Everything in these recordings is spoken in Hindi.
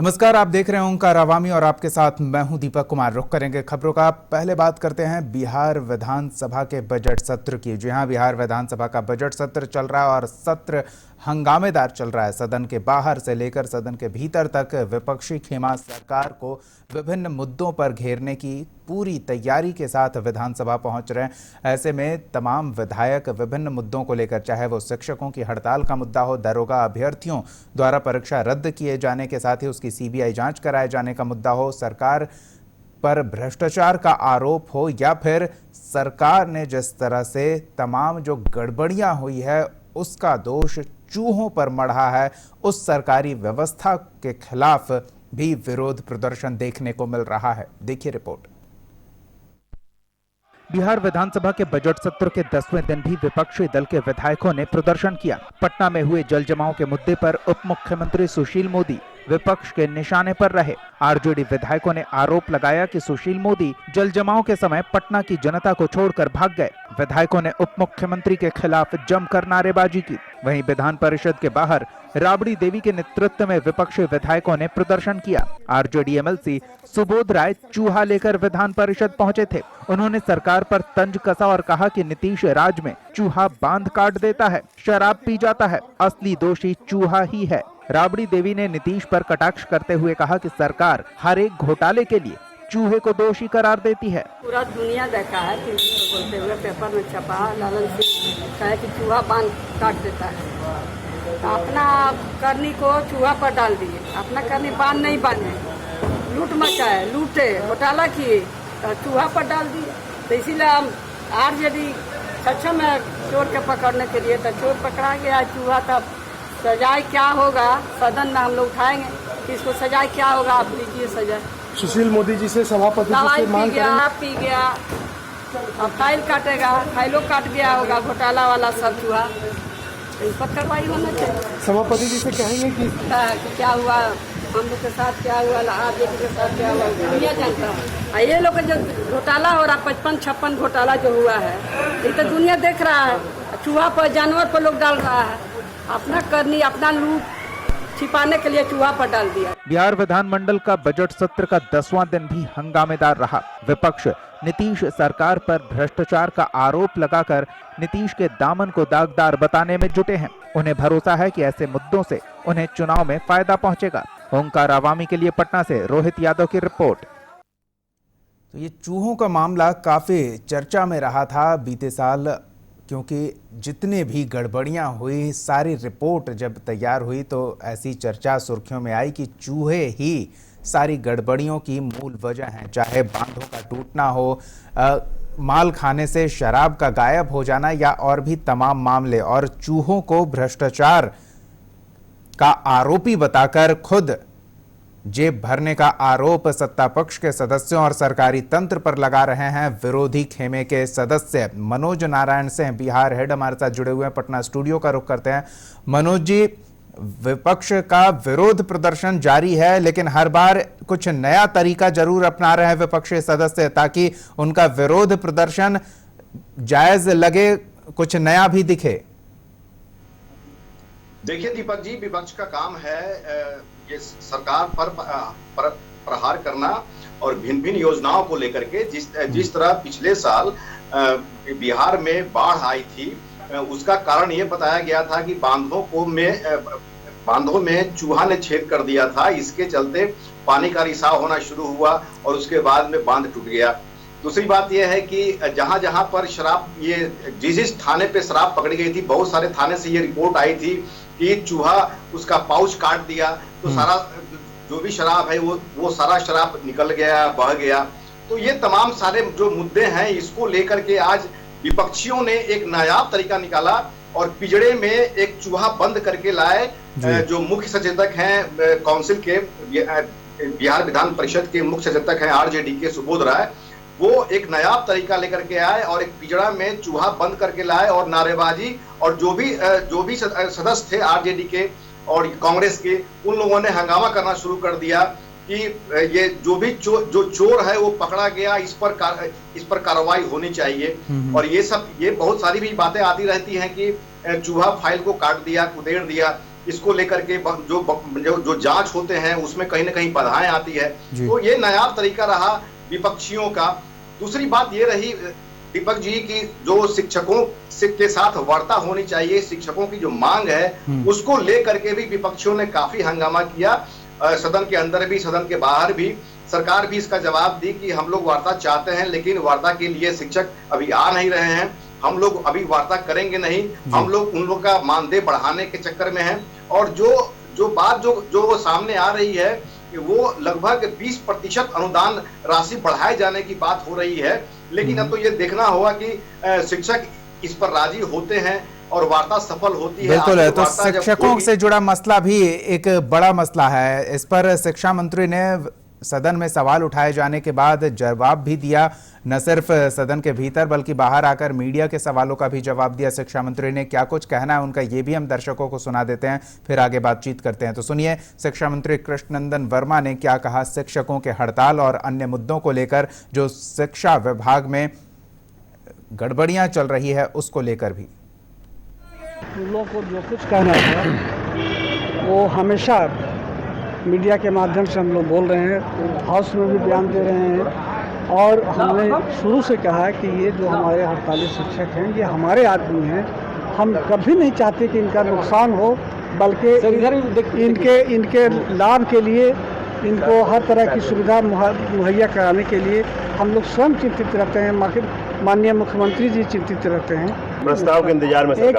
नमस्कार, आप देख रहे हैं ओंकार अवामी और आपके साथ मैं हूं दीपक कुमार। रुख करेंगे खबरों का। पहले बात करते हैं बिहार विधानसभा के बजट सत्र की। जी हां, बिहार विधानसभा का बजट सत्र चल रहा है और सत्र हंगामेदार चल रहा है। सदन के बाहर से लेकर सदन के भीतर तक विपक्षी खेमा सरकार को विभिन्न मुद्दों पर घेरने की पूरी तैयारी के साथ विधानसभा पहुंच रहे हैं। ऐसे में तमाम विधायक विभिन्न मुद्दों को लेकर, चाहे वो शिक्षकों की हड़ताल का मुद्दा हो, दरोगा अभ्यर्थियों द्वारा परीक्षा रद्द किए जाने के साथ ही उसकी सीबीआई जांच कराए जाने का मुद्दा हो, सरकार पर भ्रष्टाचार का आरोप हो, या फिर सरकार ने जिस तरह से तमाम जो गड़बड़ियां हुई है उसका दोष चूहों पर मढ़ा है, उस सरकारी व्यवस्था के खिलाफ भी विरोध प्रदर्शन देखने को मिल रहा है। देखिए रिपोर्ट। बिहार विधानसभा के बजट सत्र के 10वें दिन भी विपक्षी दल के विधायकों ने प्रदर्शन किया। पटना में हुए जल जमाव के मुद्दे पर उप मुख्यमंत्री सुशील मोदी विपक्ष के निशाने पर रहे। आरजेडी विधायकों ने आरोप लगाया कि सुशील मोदी जल जमाव के समय पटना की जनता को छोड़कर भाग गए। विधायकों ने उप मुख्यमंत्री के खिलाफ जमकर नारेबाजी की। वहीं विधान परिषद के बाहर राबड़ी देवी के नेतृत्व में विपक्षी विधायकों ने प्रदर्शन किया। आरजेडी एमएलसी सुबोध राय चूहा लेकर विधान परिषद पहुंचे थे। उन्होंने सरकार पर तंज कसा और कहा कि नीतीश राज में चूहा बांध काट देता है, शराब पी जाता है, असली दोषी चूहा ही है। राबड़ी देवी ने नीतीश पर कटाक्ष करते हुए कहा कि सरकार हर एक घोटाले के लिए चूहे को दोषी करार देती है। पूरा दुनिया देखा है कि बोलते हुए पेपर में छपा, लालन सिंह कहे कि चूहा बांध काट देता है। तो अपना करनी को चूहा पर डाल दिए, अपना करनी बांध नहीं बांधे, लूट मचाए, लूटे, घोटाला किए, तो चूहा पर डाल दिए। तो इसीलिए हम आरजेडी सक्षम है चोर के पकड़ने के लिए। तो चोर पकड़ा गया, चूहा का सजाए क्या होगा सदन में हम लोग उठाएंगे कि इसको सजाए क्या होगा, आप लीजिए सजाए। सुशील मोदी जी से सभापति जी से मांग करें। पी गया, अब फाइल काटेगा, फाइलों काट गया होगा घोटाला वाला सब चूहा, इस पर कार्रवाई होना चाहिए। सभापति जी से कहेंगे कि क्या हुआ हम लोग के साथ, क्या हुआ आरजेडी के साथ, क्या हुआ दुनिया जानता है। ये लोग जो घोटाला हो रहा 55-56 घोटाला जो हुआ है, ये तो दुनिया देख रहा है। चूहा पर, जानवर पर लोग डाल रहा है, अपना करनी, अपना लूट छिपाने के लिए चूहा पर डाल दिया। बिहार विधानमंडल का बजट सत्र का 10वां दिन भी हंगामेदार रहा। विपक्ष नीतीश सरकार पर भ्रष्टाचार का आरोप लगाकर नीतीश के दामन को दागदार बताने में जुटे हैं। उन्हें भरोसा है कि ऐसे मुद्दों से उन्हें चुनाव में फायदा पहुंचेगा। ओंकार अवामी के लिए पटना से रोहित यादव की रिपोर्ट। तो ये चूहों का मामला काफी चर्चा में रहा था बीते साल, क्योंकि जितने भी गड़बड़ियां हुई, सारी रिपोर्ट जब तैयार हुई तो ऐसी चर्चा सुर्खियों में आई कि चूहे ही सारी गड़बड़ियों की मूल वजह हैं। चाहे बांधों का टूटना हो, माल खाने से शराब का गायब हो जाना, या और भी तमाम मामले। और चूहों को भ्रष्टाचार का आरोपी बताकर खुद जेब भरने का आरोप सत्ता पक्ष के सदस्यों और सरकारी तंत्र पर लगा रहे हैं विरोधी खेमे के सदस्य। मनोज नारायण सिंह बिहार हेड हमारे साथ जुड़े हुए हैं। पटना स्टूडियो का रुख करते हैं। मनोज जी, विपक्ष का विरोध प्रदर्शन जारी है, लेकिन हर बार कुछ नया तरीका जरूर अपना रहे हैं विपक्षी सदस्य, ताकि उनका विरोध प्रदर्शन जायज लगे, कुछ नया भी दिखे। देखिए दीपक जी, विपक्ष का काम है ये सरकार पर प्रहार करना और भिन्न भिन्न योजनाओं को लेकर के, जिस तरह पिछले साल बिहार में बाढ़ आई थी, उसका कारण ये बताया गया था कि बांधों में चूहा ने छेद कर दिया था। इसके चलते पानी का रिसाव होना शुरू हुआ और उसके बाद में बांध टूट गया। दूसरी बात यह है कि जहां जहां पर शराब, ये जिस थाने पे शराब पकड़ी गई थी, बहुत सारे थाने से ये रिपोर्ट आई थी कि चूहा उसका पाउच काट दिया, तो सारा जो भी शराब है वो सारा शराब निकल गया, बह गया। तो ये तमाम सारे जो मुद्दे हैं, इसको लेकर के आज विपक्षियों ने एक नायाब तरीका निकाला और पिंजड़े में एक चूहा बंद करके लाए। जो मुख्य सचेतक हैं काउंसिल के, बिहार विधान परिषद के मुख्य सचेतक हैं आरजेडी के सुबोध राय, वो एक नायाब तरीका लेकर के आए और एक पिंजड़ा में चूहा बंद करके लाए और नारेबाजी, और जो भी सदस्य थे आरजेडी के और कांग्रेस के, उन लोगों ने हंगामा करना शुरू कर दिया कि ये जो चोर है वो पकड़ा गया, इस पर कार्रवाई होनी चाहिए। और ये बहुत सारी भी बातें आती रहती हैं कि चूहा फाइल को काट दिया, कुदेड़ दिया। इसको लेकर के जो जांच होते हैं उसमें कहीं ना कहीं बाधाएं आती है। तो ये नायाब तरीका रहा विपक्षियों का। दूसरी बात ये रही दीपक जी की जो शिक्षकों के साथ वार्ता होनी चाहिए, शिक्षकों की जो मांग है उसको लेकर के भी विपक्षियों ने काफी हंगामा किया, सदन के अंदर भी सदन के बाहर भी। सरकार भी इसका जवाब दी कि हम लोग वार्ता चाहते हैं लेकिन वार्ता के लिए शिक्षक अभी आ नहीं रहे हैं, हम लोग अभी वार्ता करेंगे नहीं, हम लोग उन लोग का मानदेय बढ़ाने के चक्कर में हैं। और जो बात जो सामने आ रही है कि वो लगभग 20% अनुदान राशि बढ़ाए जाने की बात हो रही है। लेकिन अब तो ये देखना होगा कि शिक्षक इस पर राजी होते हैं और वार्ता सफल होती है। बिल्कुल है। तो शिक्षकों से जुड़ा मसला भी एक बड़ा मसला है। इस पर शिक्षा मंत्री ने सदन में सवाल उठाए जाने के बाद जवाब भी दिया, न सिर्फ सदन के भीतर बल्कि बाहर आकर मीडिया के सवालों का भी जवाब दिया। शिक्षा मंत्री ने क्या कुछ कहना है उनका, ये भी हम दर्शकों को सुना देते हैं, फिर आगे बातचीत करते हैं। तो सुनिए शिक्षा मंत्री कृष्णनंदन वर्मा ने क्या कहा शिक्षकों के हड़ताल और अन्य मुद्दों को लेकर, जो शिक्षा विभाग में गड़बड़ियां चल रही है उसको लेकर भी। स्कूलों को जो कुछ कहना है वो हमेशा मीडिया के माध्यम से हम लोग बोल रहे हैं, हाउस में भी बयान दे रहे हैं। और हमने शुरू से कहा है कि ये जो हमारे हड़ताली शिक्षक हैं ये हमारे आदमी हैं, हम कभी नहीं चाहते कि इनका नुकसान हो, बल्कि इनके लाभ के लिए, इनको हर तरह की सुविधा मुहैया कराने के लिए हम लोग स्वयं चिंतित रहते हैं। माननीय मुख्यमंत्री जी चिंतित रहते हैं। प्रस्ताव के इंतजार में एक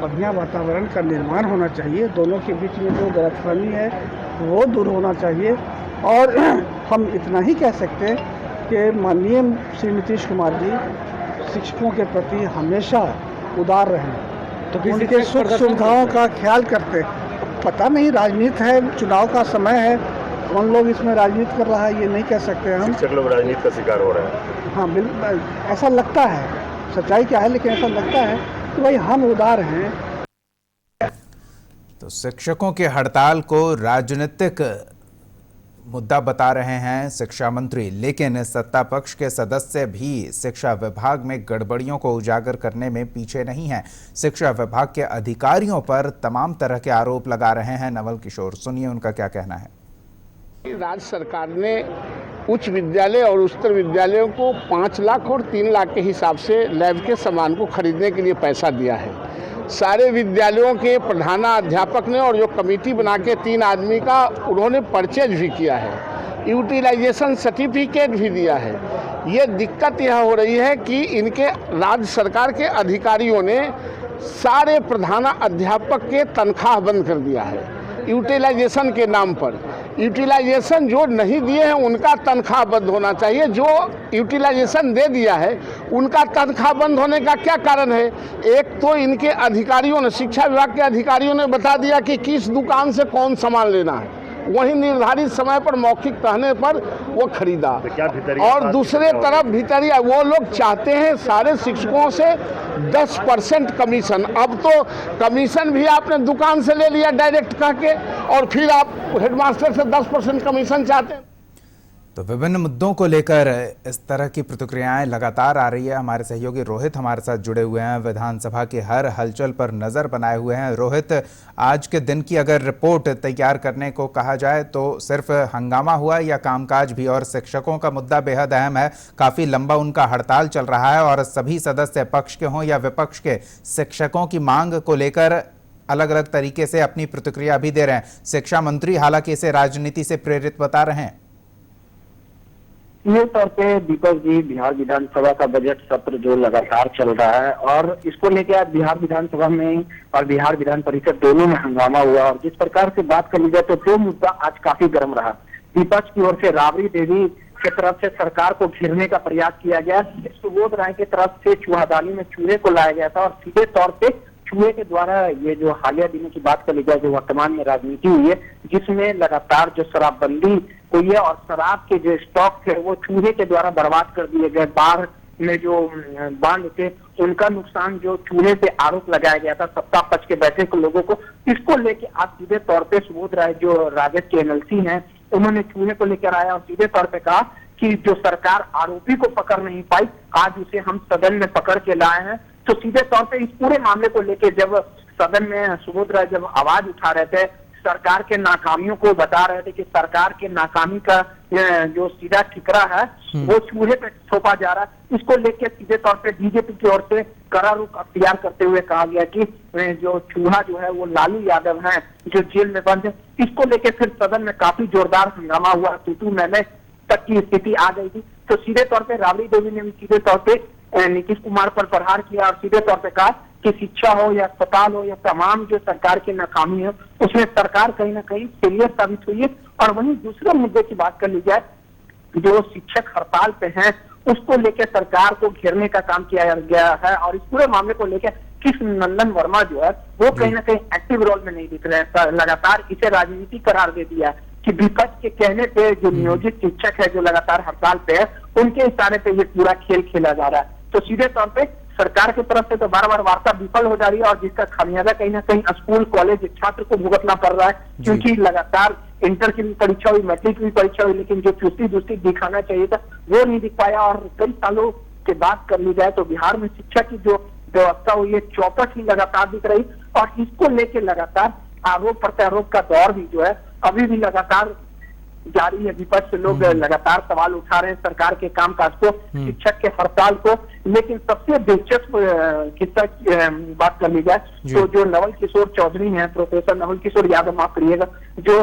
बढ़िया वातावरण का निर्माण होना चाहिए, दोनों के बीच में जो गलतफहमी है वो दूर होना चाहिए। और हम इतना ही कह सकते हैं कि माननीय श्री नीतीश कुमार जी शिक्षकों के प्रति हमेशा उदार रहें, तो उनके सुख सुविधाओं का ख्याल करते। पता नहीं, राजनीति है, चुनाव का समय है, कौन लोग इसमें राजनीति कर रहा है ये नहीं कह सकते हम। शिक्षक लोग राजनीति का शिकार हो रहे हैं। हाँ बिल्कुल, ऐसा लगता है, सच्चाई क्या है लेकिन ऐसा लगता है कि भाई हम उदार हैं। तो शिक्षकों के हड़ताल को राजनीतिक मुद्दा बता रहे हैं शिक्षा मंत्री, लेकिन सत्ता पक्ष के सदस्य भी शिक्षा विभाग में गड़बड़ियों को उजागर करने में पीछे नहीं हैं। शिक्षा विभाग के अधिकारियों पर तमाम तरह के आरोप लगा रहे हैं नवल किशोर। सुनिए उनका क्या कहना है। राज्य सरकार ने उच्च विद्यालय और उच्चतर विद्यालयों को 5 लाख और 3 लाख के हिसाब से लैब के सामान को खरीदने के लिए पैसा दिया है। सारे विद्यालयों के प्रधानाध्यापक ने और जो कमेटी बना के 3 आदमी का उन्होंने परचेज भी किया है, यूटिलाइजेशन सर्टिफिकेट भी दिया है। ये दिक्कत यह हो रही है कि इनके राज्य सरकार के अधिकारियों ने सारे प्रधानाध्यापक के तनख्वाह बंद कर दिया है यूटिलाइजेशन के नाम पर। यूटिलाइजेशन जो नहीं दिए हैं उनका तनख्वाह बंद होना चाहिए, जो यूटिलाइजेशन दे दिया है उनका तनख्वाह बंद होने का क्या कारण है? एक तो इनके अधिकारियों ने, शिक्षा विभाग के अधिकारियों ने बता दिया कि किस दुकान से कौन सामान लेना है, वही निर्धारित समय पर मौखिक कहने पर वो खरीदा। और दूसरे तरफ भीतरिया वो लोग चाहते हैं सारे शिक्षकों से 10% कमीशन। अब तो कमीशन भी आपने दुकान से ले लिया डायरेक्ट कह के, और फिर आप हेडमास्टर से 10% कमीशन चाहते हैं। तो विभिन्न मुद्दों को लेकर इस तरह की प्रतिक्रियाएं लगातार आ रही है। हमारे सहयोगी रोहित हमारे साथ जुड़े हुए हैं, विधानसभा की हर हलचल पर नज़र बनाए हुए हैं। रोहित, आज के दिन की अगर रिपोर्ट तैयार करने को कहा जाए तो सिर्फ हंगामा हुआ या कामकाज भी? और शिक्षकों का मुद्दा बेहद अहम है, काफ़ी लंबा उनका हड़ताल चल रहा है और सभी सदस्य पक्ष के हों या विपक्ष के, शिक्षकों की मांग को लेकर अलग अलग तरीके से अपनी प्रतिक्रिया भी दे रहे हैं। शिक्षा मंत्री हालांकि इसे राजनीति से प्रेरित बता रहे हैं। ये तौर पे दीपक जी, बिहार विधानसभा का बजट सत्र जो लगातार चल रहा है और इसको लेकर आज बिहार विधानसभा में और बिहार विधान परिषद दोनों में हंगामा हुआ। और जिस प्रकार से बात कर ली जाए तो जो मुद्दा आज काफी गर्म रहा, विपक्ष की ओर से राबड़ी देवी की तरफ से सरकार को घेरने का प्रयास किया गया। सुबोध राय की तरफ से चूहादानी में चूहे को लाया गया था और सीधे तौर पे चूहे के द्वारा ये जो हालिया दिनों की बात कर ली जाए, जो वर्तमान में राजनीति हुई है जिसमें लगातार जो शराबबंदी हुई है और शराब के जो स्टॉक थे वो चूहे के द्वारा बर्बाद कर दिए गए। बाढ़ में जो बांध थे उनका नुकसान जो चूहे पे आरोप लगाया गया था सत्ता पक्ष के बैठे के लोगों को, इसको लेके आज सीधे तौर पे सुबोध राय जो राजद के एनएलसी हैं उन्होंने चूहे को लेकर आया और सीधे तौर पे कहा कि जो सरकार आरोपी को पकड़ नहीं पाई, आज उसे हम सदन में पकड़ के लाए हैं। तो सीधे तौर पे इस पूरे मामले को लेकर जब सदन में सुबोध राय जब आवाज उठा रहे थे, सरकार के नाकामियों को बता रहे थे कि सरकार के नाकामी का जो सीधा ठिकरा है वो चूहे पे थोपा जा रहा है। इसको लेकर सीधे तौर पे बीजेपी की ओर से कड़ा रुख अख्तियार करते हुए कहा गया कि जो चूहा जो है वो लालू यादव है जो जेल में बंद है। इसको लेकर फिर सदन में काफी जोरदार हंगामा हुआ, तू मैंने तक की स्थिति आ गई थी। तो सीधे तौर पे राबड़ी देवी ने भी सीधे तौर पे नीतीश कुमार पर प्रहार किया और सीधे तौर पे कहा कि शिक्षा हो या अस्पताल हो या तमाम जो सरकार की नाकामी है उसमें सरकार कहीं ना कहीं फेलियर साबित हुई है। और वहीं दूसरे मुद्दे की बात कर ली जाए, जो शिक्षक हड़ताल पे हैं उसको लेकर सरकार को घेरने का काम किया गया है और इस पूरे मामले को लेकर कृष्ण नंदन वर्मा जो है वो कहीं ना कहीं एक्टिव रोल में नहीं दिख रहे हैं। लगातार इसे राजनीति करार दे दिया कि विपक्ष के कहने पे जो नियोजित शिक्षक है जो लगातार हड़ताल पे है उनके इशारे पे ये पूरा खेल खेला जा रहा है। तो सीधे तौर पे सरकार की तरफ से तो बार बार वार्ता विफल हो जा रही है और जिसका खामियाजा कहीं ना कहीं स्कूल कॉलेज छात्र को भुगतना पड़ रहा है, क्योंकि लगातार इंटर की भी परीक्षा हुई, मैट्रिक की भी परीक्षा हुई, लेकिन जो चुस्ती दुस्ती दिखाना चाहिए था वो नहीं दिख पाया। और कई सालों के बात कर ली जाए तो बिहार में शिक्षा की जो व्यवस्था हुई है चौपट ही लगातार दिख रही और इसको लेकर लगातार आरोप प्रत्यारोप का दौर भी जो है अभी भी लगातार जारी है। विपक्ष से लोग लगातार सवाल उठा रहे हैं सरकार के कामकाज को, शिक्षक के हड़ताल को। लेकिन सबसे दिलचस्प किस्सा बात कर ली जाए तो जो नवल किशोर चौधरी हैं, प्रोफेसर नवल किशोर यादव, माफ करिएगा, जो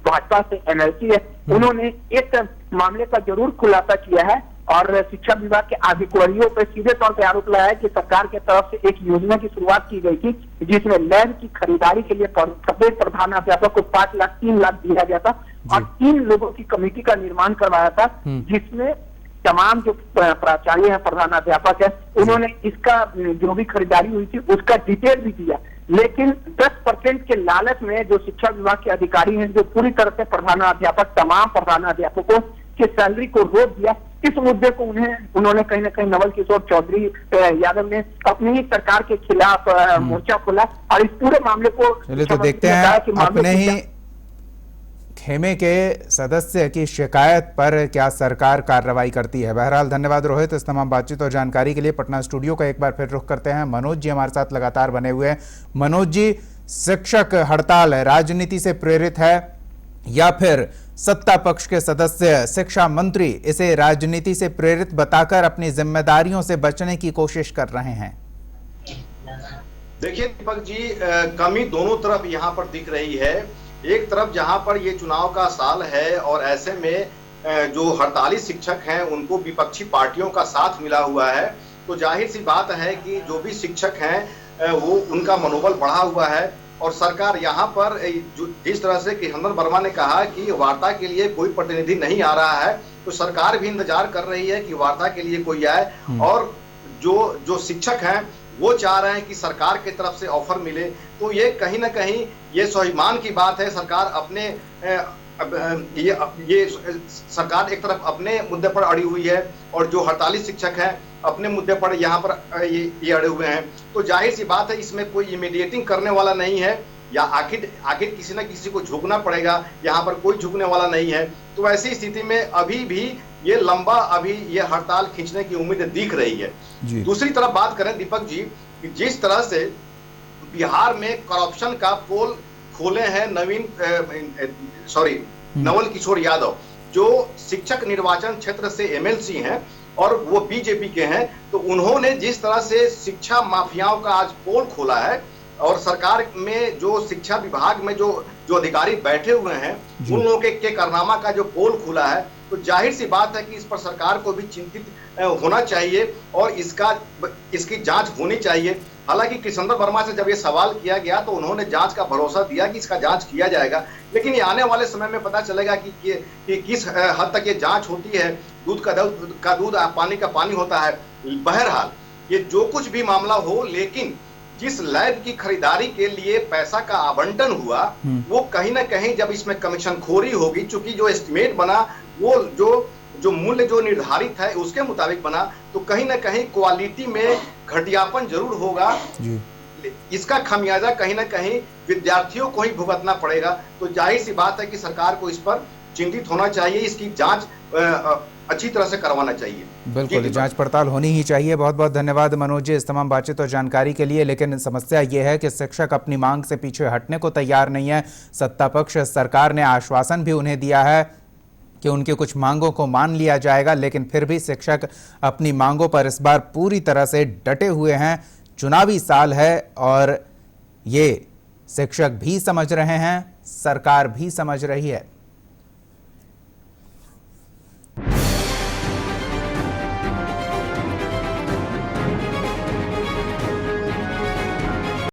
भाजपा से एमएलसी है, उन्होंने एक मामले का जरूर खुलासा किया है और शिक्षा विभाग के अधिकारियों पर सीधे तौर पर आरोप लगाया कि सरकार के तरफ से एक योजना की शुरुआत की गई थी जिसमें लैब की खरीदारी के लिए प्रत्येक प्रधानाध्यापक को 5 लाख 3 लाख दिया गया था और 3 लोगों की कमेटी का निर्माण करवाया था जिसमें तमाम जो प्राचार्य है, प्रधानाध्यापक है, उन्होंने इसका जो भी खरीदारी हुई थी उसका डिटेल भी दिया। लेकिन 10% के लालच में जो शिक्षा विभाग के अधिकारी हैं जो पूरी तरह से प्रधानाध्यापक तमाम प्रधानाध्यापकों की सैलरी को रोक दिया, इस मुद्दे को उन्होंने कहीं ना कहीं नवल किशोर चौधरी यादव ने अपनी ही सरकार के खिलाफ मोर्चा खोला और इस पूरे मामले को चलिए तो देखते हैं अपने ही खेमे के सदस्य की शिकायत पर क्या सरकार कार्रवाई करती है। बहरहाल धन्यवाद रोहित इस तमाम बातचीत और जानकारी के लिए। पटना स्टूडियो का एक बार फिर रुख करते हैं, मनोज जी हमारे साथ लगातार बने हुए हैं। मनोज जी, शिक्षक हड़ताल राजनीति से प्रेरित है या फिर सत्ता पक्ष के सदस्य शिक्षा मंत्री इसे राजनीति से प्रेरित बताकर अपनी जिम्मेदारियों से बचने की कोशिश कर रहे हैं? देखिए दीपक जी, कमी दोनों तरफ यहाँ पर दिख रही है। एक तरफ जहाँ पर ये चुनाव का साल है और ऐसे में जो हड़ताली शिक्षक हैं उनको विपक्षी पार्टियों का साथ मिला हुआ है, तो जाहिर सी बात है कि जो भी शिक्षक हैं वो उनका मनोबल बढ़ा हुआ है। और सरकार यहाँ पर जिस तरह से कि नंदन वर्मा ने कहा कि वार्ता के लिए कोई प्रतिनिधि नहीं आ रहा है, तो सरकार भी इंतजार कर रही है कि वार्ता के लिए कोई आए। और जो शिक्षक हैं वो चाह रहे हैं कि सरकार की तरफ से ऑफर मिले। तो ये कहीं ना कहीं ये स्वाभिमान की बात है। सरकार अपने ये सरकार एक तरफ अपने मुद्दे पर अड़ी हुई है और जो हड़ताली शिक्षक हैं अपने मुद्दे पर यहाँ पर ये अड़े हुए हैं। तो जाहिर सी बात है इसमें कोई इमीडिएटिंग करने वाला नहीं है या आखिर किसी न किसी को झुकना पड़ेगा, यहाँ पर कोई झुकने वाला नहीं है। तो ऐसी स्थिति में अभी भी ये लंबा ये हड़ताल खींचने की उम्मीद दिख रही है। दूसरी तरफ बात करें दीपक जी, जिस तरह से बिहार में करप्शन का पोल खोले हैं नवल किशोर यादव, जो शिक्षक निर्वाचन क्षेत्र से एमएलसी हैं और वो बीजेपी के हैं, तो उन्होंने जिस तरह से शिक्षा माफियाओं का आज पोल खोला है और सरकार में जो शिक्षा विभाग में जो अधिकारी बैठे हुए हैं उन लोगों के कारनामा का जो पोल खुला है, तो जाहिर सी बात है कि इस पर सरकार को भी चिंतित होना चाहिए और इसकी जांच होनी चाहिए। हालांकि कृष्ण वर्मा से जब ये सवाल किया गया तो उन्होंने जांच का भरोसा दिया कि इसका जांच किया जाएगा, लेकिन ये आने वाले समय में पता चलेगा कि किस हद तक ये जांच होती है। दूध का दूध पानी का पानी होता है। बहरहाल ये जो कुछ भी मामला हो, लेकिन जिस लैब की खरीदारी के लिए पैसा का आवंटन हुआ वो कहीं ना कहीं जब इसमें कमीशन खोरी होगी, चूंकि जो एस्टिमेट बना वो जो मूल्य जो निर्धारित है उसके मुताबिक बना, तो कहीं ना कहीं क्वालिटी में घटियापन जरूर होगा। इसका खामियाजा कहीं ना कहीं विद्यार्थियों को ही भुगतना पड़ेगा। तो जाहिर सी बात है कि सरकार को इस पर चिंतित होना चाहिए, इसकी जांच अच्छी तरह से करवाना चाहिए। बिल्कुल, जी, जांच पड़ताल होनी ही चाहिए। बहुत बहुत धन्यवाद मनोज जी इस तमाम बातचीत और जानकारी के लिए। लेकिन समस्या ये है कि शिक्षक अपनी मांग से पीछे हटने को तैयार नहीं है। सत्ता पक्ष सरकार ने आश्वासन भी उन्हें दिया है कि उनकी कुछ मांगों को मान लिया जाएगा, लेकिन फिर भी शिक्षक अपनी मांगों पर इस बार पूरी तरह से डटे हुए हैं। चुनावी साल है और ये शिक्षक भी समझ रहे हैं, सरकार भी समझ रही है।